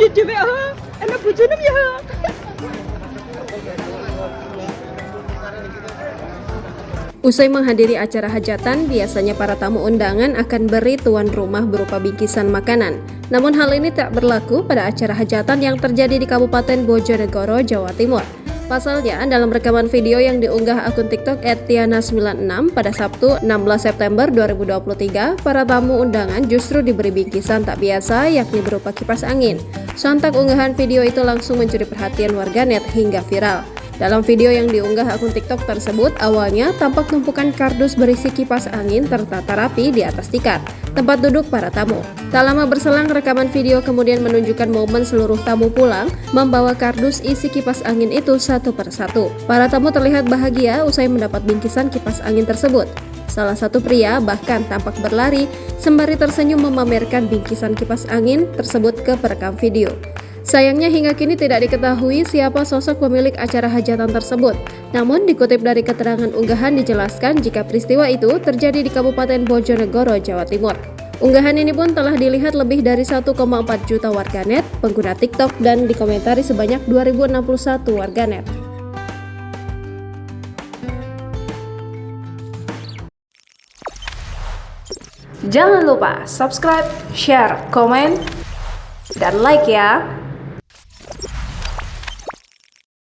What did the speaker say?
Di dewe anak bojone ya. Usai menghadiri acara hajatan, biasanya para tamu undangan akan beri tuan rumah berupa bingkisan makanan. Namun hal ini tak berlaku pada acara hajatan yang terjadi di Kabupaten Bojonegoro, Jawa Timur. Pasalnya, dalam rekaman video yang diunggah akun TikTok @tiana96 pada Sabtu 16 September 2023, para tamu undangan justru diberi bingkisan tak biasa yakni berupa kipas angin. Sontak unggahan video itu langsung mencuri perhatian warganet hingga viral. Dalam video yang diunggah akun TikTok tersebut, awalnya tampak tumpukan kardus berisi kipas angin tertata rapi di atas tikar, tempat duduk para tamu. Tak lama berselang, rekaman video kemudian menunjukkan momen seluruh tamu pulang, membawa kardus isi kipas angin itu satu persatu. Para tamu terlihat bahagia usai mendapat bingkisan kipas angin tersebut. Salah satu pria bahkan tampak berlari, sembari tersenyum memamerkan bingkisan kipas angin tersebut ke perekam video. Sayangnya hingga kini tidak diketahui siapa sosok pemilik acara hajatan tersebut. Namun dikutip dari keterangan unggahan dijelaskan jika peristiwa itu terjadi di Kabupaten Bojonegoro, Jawa Timur. Unggahan ini pun telah dilihat lebih dari 1,4 juta warganet, pengguna TikTok, dan dikomentari sebanyak 2061 warganet. Jangan lupa subscribe, share, komen, dan like ya!